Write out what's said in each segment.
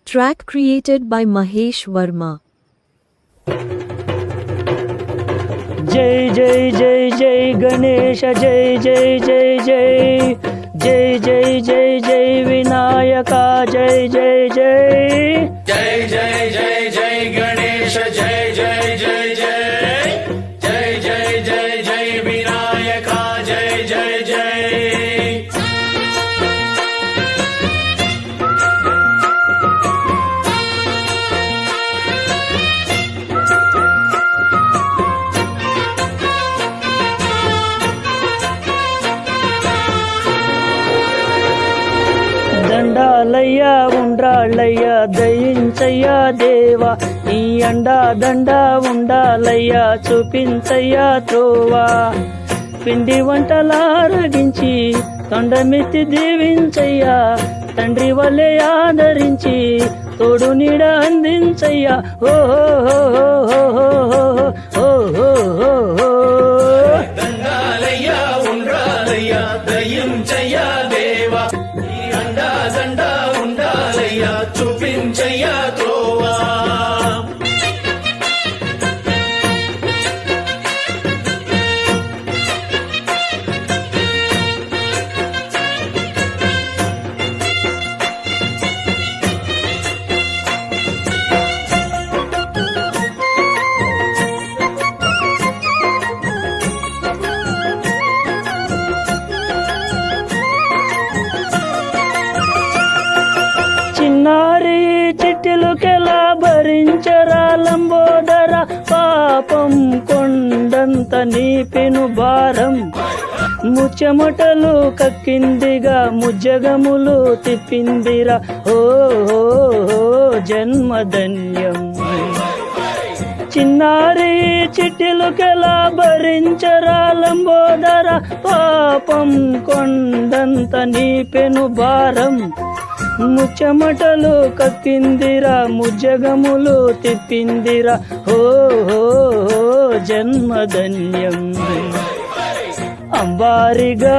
Track created by Mahesh Verma. जय जय जय जय गणेश जय जय जय जय जय जय जय जय विनायका जय जय जय जय जय जय जय गणेश जय जय जय जय जय जय जय जय विनायका जय जय जय దండాలయ్యా ఉండ్రాళ్ళయ్యా దయించయ్యా దేవా నీ అండా దండా ఉండాలయ్యా చూపించయ్యా త్రోవా పిండి వంటలారగించి తొండమెత్తి దీవించయ్యా తండ్రి వలె ఆదరించి తోడు నీడ అందించయ్యా ఓ దండాలయ్యా ఉండ్రాలయ్యా దయించయ్యా దేవా నీ అండా దండా ఉండాలయ్యా చూపించయ్యా త్రోవా చిన్నారి చిట్టిలుకెలా భరించరా లంబోదర పాపం కొండంత నీ పెను భారం ముచ్చమటలు కక్కిందిగా ముజ్జగములు తిప్పిందిరా ఓ జన్మధన్యం చిన్నారి చిట్టిలుకెలా భరించరా లంబోదర పాపం కొండంత నీ పెను భారం ముచ్చమటలు కక్కిందిరా ముజ్జగములు తిప్పిందిరా ఓ జన్మధన్యం అంబారిగా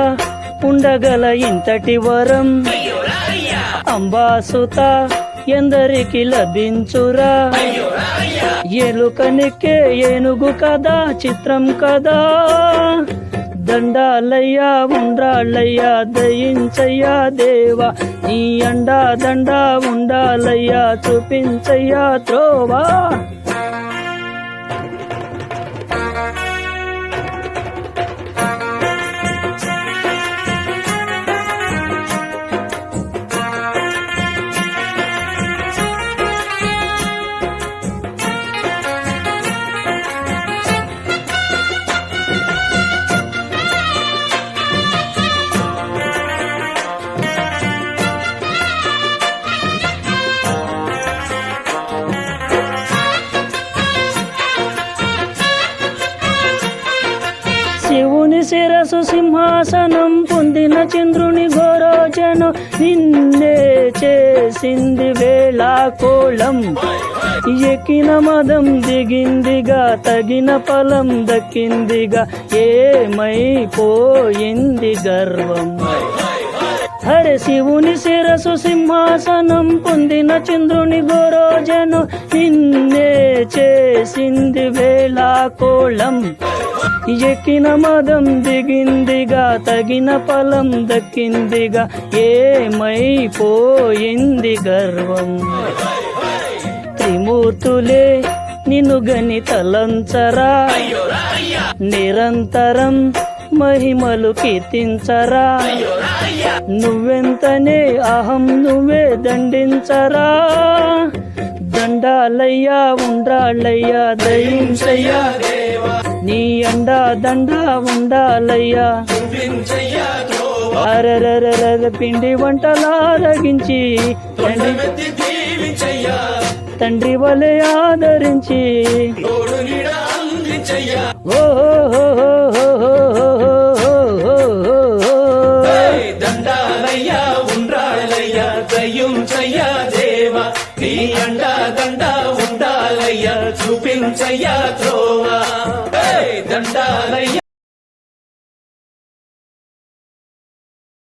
ఉండగల ఇంతటి వరం అంబాసుత ఎందరికి లభించురా ఎలుకనికే ఏనుగు కదా చిత్రం కదా దండాలయ్యా ఉండ్రాళ్ళయ్యా దయించయ్యా దేవా నీ అండా దండా ఉండాలయ్యా చూపించయ్యా త్రోవా శివుని శిరసు సింహాసనం పొందిన చంద్రుని గోరోజను నిన్నే చేసింది వేళాకోళం ఎక్కిన మదం దిగిందిగా తగిన ఫలం దక్కిందిగా ఏమైపోయింది గర్వం హరే శివుని శిరసు సింహాసనం పొందిన చంద్రుని గోరోజను నిన్నే చేసింది వేళాకోళం ఎక్కిన మదం దిగిందిగా తగిన ఫలం దక్కిందిగా ఏమైపోయింది గర్వం త్రిమూర్తులే నిన్ను గని తలంచరా నిరంతరం మహిమలు కీర్తించరా నువ్వెంతనే అహం నువ్వే దండించరా దండాలయ్యా ఉండ్రాళ్ళయ్యా దయించయ్యా నీ అండా దండా ఉండాలయ్యా అరరరర పిండి వంటలారగించి తండ్రి వలె ఆదరించి ఓ దండాలయ్యా ఉండ్రాళ్ళయ్యా దయించయ్యా దేవా నీ అండా దండా ఉండాలయ్యా చూపించయ్యా త్రోవా దండాలయ్యా